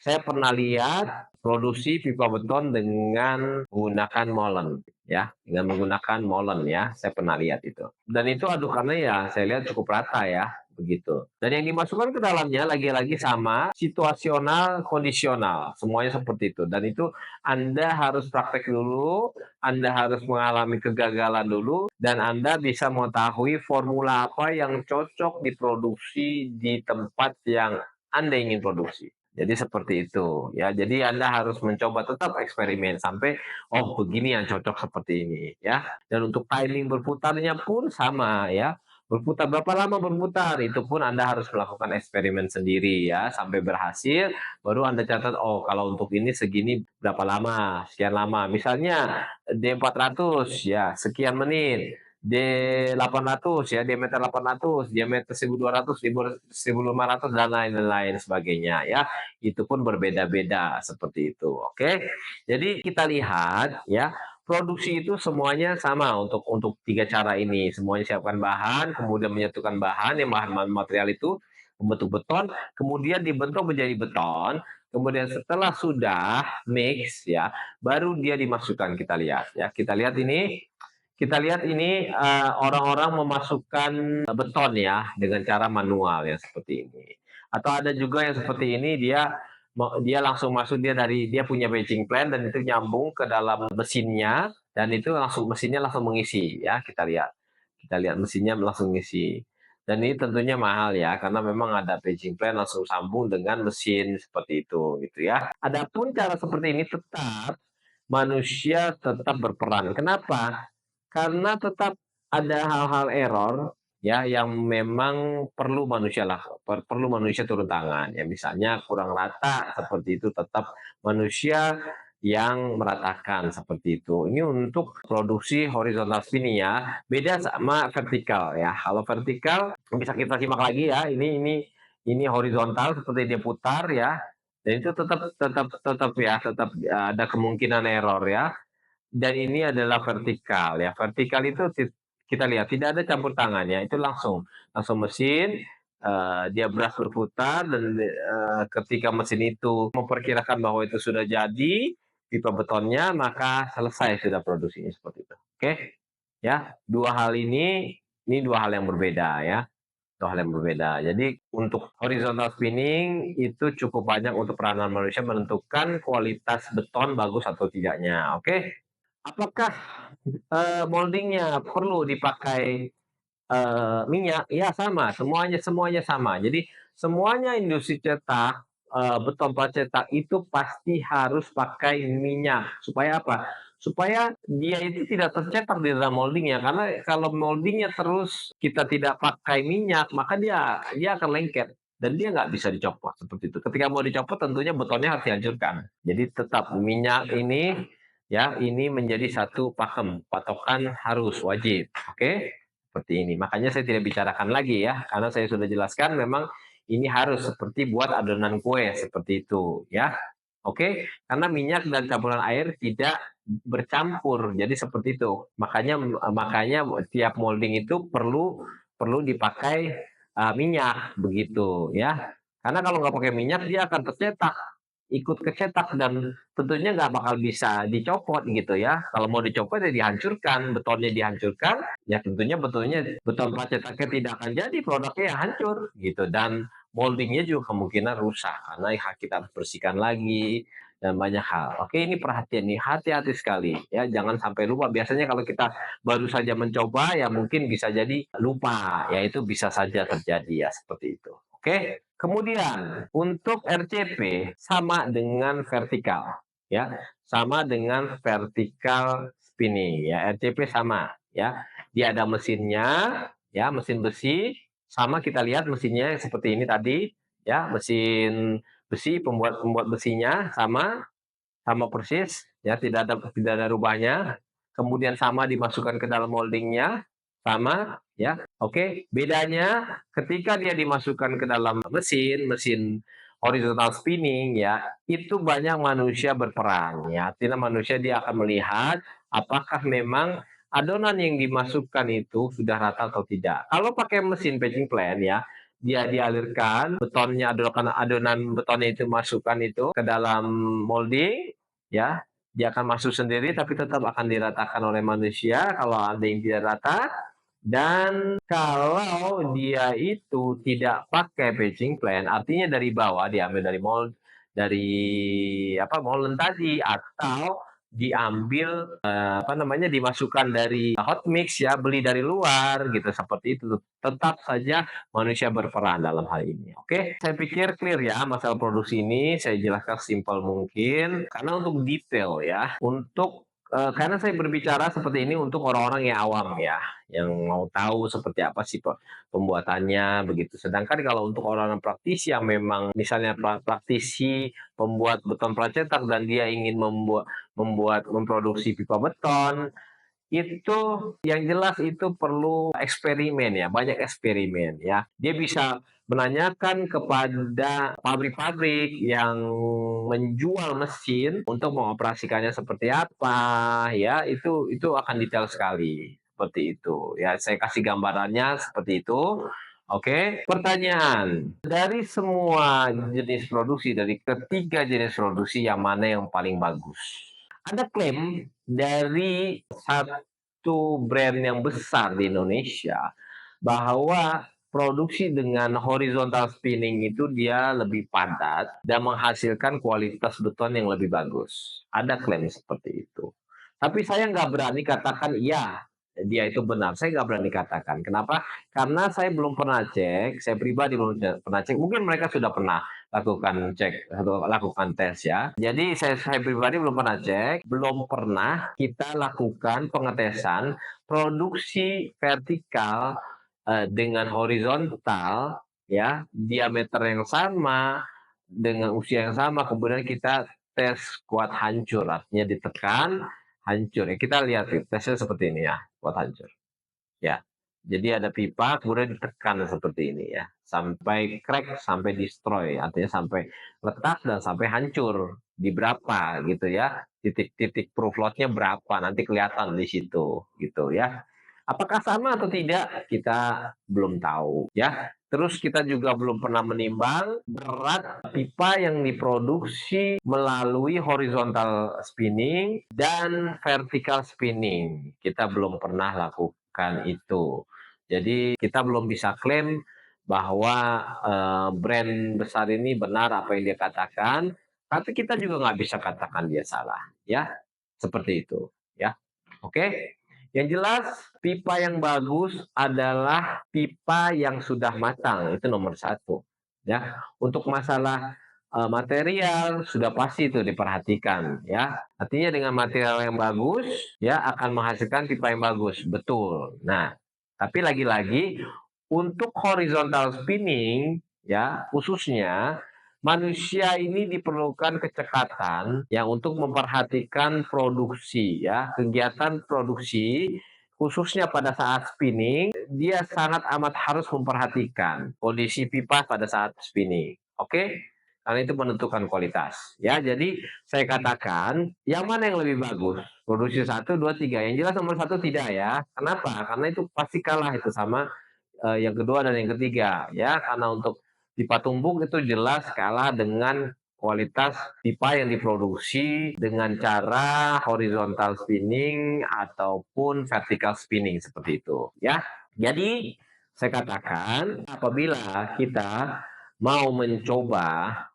Saya pernah lihat produksi pipa beton dengan menggunakan molen, ya, dengan menggunakan molen ya, saya pernah lihat itu. Dan itu adukannya ya saya lihat cukup rata ya, begitu. Dan yang dimasukkan ke dalamnya lagi-lagi sama, situasional, kondisional, semuanya seperti itu. Dan itu Anda harus praktek dulu, Anda harus mengalami kegagalan dulu, dan Anda bisa mengetahui formula apa yang cocok diproduksi di tempat yang Anda ingin produksi. Jadi seperti itu ya. Jadi Anda harus mencoba tetap eksperimen sampai oh begini yang cocok seperti ini ya. Dan untuk timing berputarnya pun sama ya. Berputar berapa lama berputar itu pun Anda harus melakukan eksperimen sendiri ya sampai berhasil baru Anda catat oh kalau untuk ini segini berapa lama, sekian lama. Misalnya D400 ya sekian menit. D800 ya, diameter 800, diameter 1200, 1500 dan lain-lain sebagainya ya. Itu pun berbeda-beda seperti itu. Oke. Jadi kita lihat ya, produksi itu semuanya sama untuk tiga cara ini. Semuanya siapkan bahan, kemudian menyatukan bahan yang bahan material itu membentuk beton, kemudian dibentuk menjadi beton. Kemudian setelah sudah mix ya, baru dia dimasukkan kita lihat ya. Kita lihat ini orang-orang memasukkan beton ya dengan cara manual ya seperti ini. Atau ada juga yang seperti ini dia langsung masuk dia punya batching plan dan itu nyambung ke dalam mesinnya dan itu langsung mesinnya langsung mengisi ya kita lihat mesinnya langsung mengisi dan ini tentunya mahal ya karena memang ada batching plan langsung sambung dengan mesin seperti itu gitu ya. Adapun cara seperti ini manusia tetap berperan. Kenapa? Karena tetap ada hal-hal error ya yang memang perlu manusia turun tangan. Ya misalnya kurang rata seperti itu tetap manusia yang meratakan seperti itu. Ini untuk produksi horizontal spinning ya. Beda sama vertikal ya. Kalau vertikal bisa kita simak lagi ya. Ini horizontal seperti dia putar ya. Dan itu tetap ada kemungkinan error ya dan ini adalah vertikal ya. Vertikal itu kita lihat tidak ada campur tangan ya. Itu langsung langsung mesin dia beras berputar dan ketika mesin itu memperkirakan bahwa itu sudah jadi pipa betonnya maka selesai sudah produksinya seperti itu. Oke. Ya, ini dua hal yang berbeda ya. Dua hal yang berbeda. Jadi untuk horizontal spinning itu cukup banyak untuk peranan manusia menentukan kualitas beton bagus atau tidaknya. Oke. Apakah, moldingnya perlu dipakai, minyak? Ya sama, semuanya semuanya sama. Jadi semuanya industri cetak, beton plat cetak itu pasti harus pakai minyak. Supaya apa? Supaya dia itu tidak tercetak di dalam moldingnya. Karena kalau moldingnya terus kita tidak pakai minyak, maka dia akan lengket dan dia nggak bisa dicopot, seperti itu. Ketika mau dicopot tentunya betonnya harus dihancurkan. Jadi tetap minyak ini ya, ini menjadi satu pakem, patokan harus, wajib, oke? Seperti ini. Makanya saya tidak bicarakan lagi ya, karena saya sudah jelaskan memang ini harus seperti buat adonan kue, seperti itu ya. Oke, karena minyak dan campuran air tidak bercampur, jadi seperti itu. Makanya makanya tiap molding itu perlu perlu dipakai minyak begitu ya. Karena kalau nggak pakai minyak dia akan tercetak ikut kecetak dan tentunya nggak bakal bisa dicopot gitu ya. Kalau mau dicopot ya dihancurkan, betonnya dihancurkan, ya tentunya beton plat cetaknya tidak akan jadi, produknya yang hancur gitu dan moldingnya juga kemungkinan rusak karena kita harus bersihkan lagi dan banyak hal. Oke, ini perhatian nih, hati-hati sekali ya, jangan sampai lupa. Biasanya kalau kita baru saja mencoba ya mungkin bisa jadi lupa, ya itu bisa saja terjadi ya seperti itu. Oke. Kemudian untuk RCP sama dengan vertikal ya, sama dengan vertikal spinning ya, RCP sama ya. Dia ada mesinnya ya, mesin besi sama kita lihat mesinnya seperti ini tadi ya, mesin besi pembuat pembuat besinya sama sama persis ya, tidak ada rubahnya. Kemudian sama dimasukkan ke dalam moldingnya sama ya. Oke, bedanya ketika dia dimasukkan ke dalam mesin, mesin horizontal spinning ya, itu banyak manusia berperan ya. Artinya manusia dia akan melihat apakah memang adonan yang dimasukkan itu sudah rata atau tidak. Kalau pakai mesin batching plan ya, dia dialirkan, betonnya adonan betonnya itu masukkan itu ke dalam molding, ya, dia akan masuk sendiri tapi tetap akan diratakan oleh manusia kalau ada yang tidak rata. Dan kalau dia itu tidak pakai patching plan, artinya dari bawah diambil dari dari apa, molen tadi, atau diambil, apa namanya, dimasukkan dari hot mix ya, beli dari luar gitu, seperti itu. Tetap saja manusia berperan dalam hal ini, oke? Saya pikir clear ya masalah produksi ini, saya jelaskan simpel mungkin, karena untuk detail ya, karena saya berbicara seperti ini untuk orang-orang yang awam ya, yang mau tahu seperti apa sih pembuatannya begitu. Sedangkan kalau untuk orang-orang praktisi yang memang misalnya praktisi pembuat beton pracetak dan dia ingin memproduksi pipa beton, itu yang jelas itu perlu eksperimen ya, banyak eksperimen ya. Dia bisa menanyakan kepada pabrik-pabrik yang menjual mesin untuk mengoperasikannya seperti apa ya, itu akan detail sekali, seperti itu. Ya, saya kasih gambarannya seperti itu. Oke, pertanyaan, dari semua jenis produksi, dari ketiga jenis produksi yang mana yang paling bagus? Ada klaim dari satu brand yang besar di Indonesia bahwa produksi dengan horizontal spinning itu dia lebih padat dan menghasilkan kualitas beton yang lebih bagus. Ada klaim seperti itu. Tapi saya nggak berani katakan iya, dia itu benar. Saya nggak berani katakan. Kenapa? Karena saya belum pernah cek, saya pribadi belum pernah cek. Mungkin mereka sudah pernah lakukan cek atau lakukan tes ya. Jadi saya pribadi belum pernah cek, belum pernah kita lakukan pengetesan produksi vertikal dengan horizontal ya, diameter yang sama dengan usia yang sama, kemudian kita tes kuat hancur, artinya ditekan hancur. Ya, kita lihat tesnya seperti ini ya, kuat hancur. Ya. Jadi ada pipa kemudian ditekan seperti ini ya, sampai crack, sampai destroy, artinya sampai retak dan sampai hancur. Di berapa gitu ya, titik-titik proof load-nya berapa, nanti kelihatan di situ gitu ya. Apakah sama atau tidak, kita belum tahu ya. Terus kita juga belum pernah menimbang berat pipa yang diproduksi melalui horizontal spinning dan vertical spinning. Kita belum pernah lakukan itu. Jadi kita belum bisa klaim bahwa brand besar ini benar apa yang dia katakan, tapi kita juga nggak bisa katakan dia salah, ya. Seperti itu, ya. Oke. Yang jelas pipa yang bagus adalah pipa yang sudah matang, itu nomor satu. Ya, untuk masalah material sudah pasti itu diperhatikan, ya. Artinya dengan material yang bagus, ya akan menghasilkan pipa yang bagus, betul. Nah, tapi lagi-lagi untuk horizontal spinning, ya khususnya manusia ini diperlukan kecekatan yang untuk memperhatikan produksi ya, kegiatan produksi khususnya pada saat spinning, dia sangat amat harus memperhatikan kondisi pipa pada saat spinning. Oke? Karena itu menentukan kualitas. Ya, jadi saya katakan yang mana yang lebih bagus? Produksi satu, dua, tiga. Yang jelas nomor satu tidak ya. Kenapa? Karena itu pasti kalah itu sama yang kedua dan yang ketiga ya, karena untuk pipa tumbuk itu jelas kalah dengan kualitas pipa yang diproduksi dengan cara horizontal spinning ataupun vertical spinning seperti itu ya. Jadi saya katakan apabila kita mau mencoba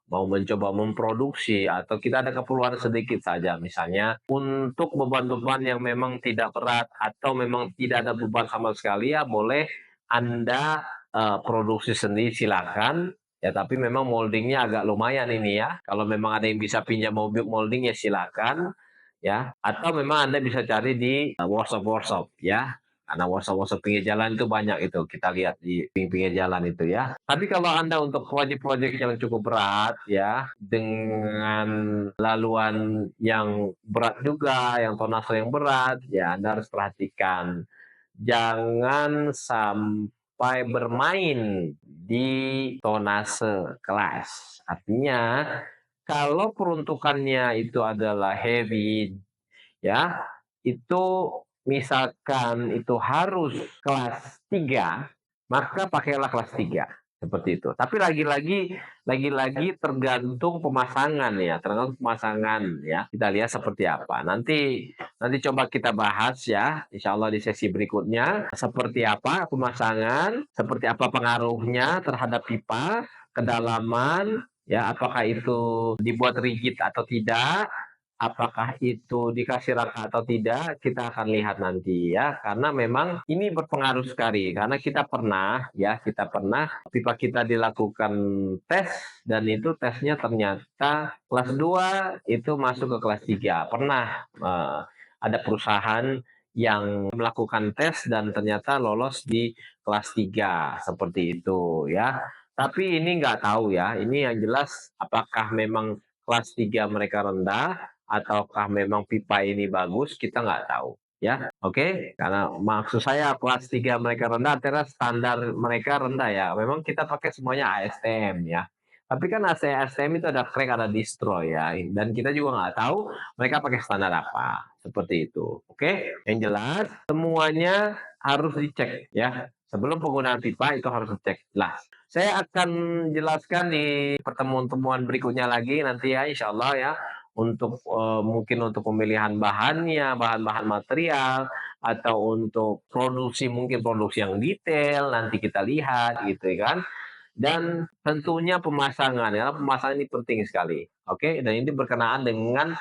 memproduksi atau kita ada keperluan sedikit saja misalnya untuk beban-beban yang memang tidak berat atau memang tidak ada beban sama sekali ya boleh anda produksi sendiri silakan, ya tapi memang moldingnya agak lumayan ini ya. Kalau memang ada yang bisa pinjam molding ya silakan, ya. Atau memang Anda bisa cari di workshop-workshop ya. Karena workshop-workshop pinggir jalan itu banyak itu, kita lihat di pinggir jalan itu ya. Tapi kalau Anda untuk proyek-proyek yang cukup berat ya, dengan laluan yang berat juga, yang tonase yang berat, ya Anda harus perhatikan jangan sampai bermain di tonase kelas. Artinya, kalau peruntukannya itu adalah heavy, ya, itu misalkan itu harus kelas 3, maka pakailah kelas 3. seperti itu. Tapi lagi-lagi tergantung pemasangan ya, tergantung pemasangan ya. Kita lihat seperti apa. Nanti nanti coba kita bahas ya, insya Allah di sesi berikutnya, seperti apa pemasangan, seperti apa pengaruhnya terhadap pipa, kedalaman, ya, apakah itu dibuat rigid atau tidak, apakah itu dikasih rangka atau tidak, kita akan lihat nanti ya. Karena memang ini berpengaruh sekali, karena kita pernah pipa kita dilakukan tes dan itu tesnya ternyata kelas 2 itu masuk ke kelas 3. Pernah, ada perusahaan yang melakukan tes dan ternyata lolos di kelas 3 seperti itu ya. Tapi ini nggak tahu ya, ini yang jelas apakah memang kelas 3 mereka rendah ataukah memang pipa ini bagus, kita nggak tahu ya. Oke, karena maksud saya kelas 3 mereka rendah artinya standar mereka rendah ya. Memang kita pakai semuanya ASTM ya. Tapi kan ASTM itu ada crack, ada destroy ya, dan kita juga nggak tahu mereka pakai standar apa, seperti itu. Oke, yang jelas semuanya harus dicek ya. Sebelum penggunaan pipa itu harus dicek jelas. Saya akan jelaskan di pertemuan-pertemuan berikutnya lagi nanti ya, insya Allah ya, untuk mungkin untuk pemilihan bahannya, bahan-bahan material, atau untuk produksi mungkin produksi yang detail nanti kita lihat gitu ya kan. Dan tentunya pemasangan ya, pemasangan ini penting sekali. Oke, dan ini berkenaan dengan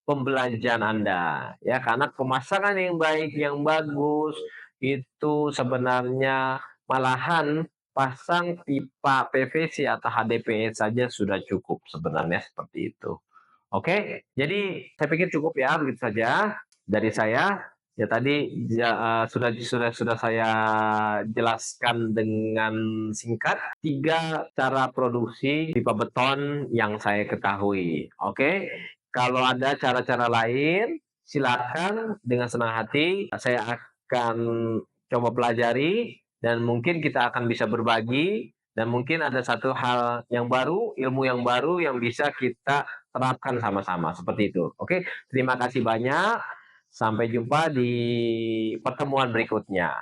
pembelanjaan Anda ya, karena pemasangan yang baik, yang bagus itu sebenarnya malahan pasang pipa PVC atau HDPE saja sudah cukup sebenarnya seperti itu. Oke, jadi saya pikir cukup ya begitu saja dari saya. Ya tadi ya, sudah saya jelaskan dengan singkat 3 cara produksi pipa beton yang saya ketahui. Oke, kalau ada cara-cara lain silakan dengan senang hati saya akan coba pelajari dan mungkin kita akan bisa berbagi dan mungkin ada satu hal yang baru, ilmu yang baru yang bisa kita terapkan sama-sama seperti itu. Oke, terima kasih banyak. Sampai jumpa di pertemuan berikutnya.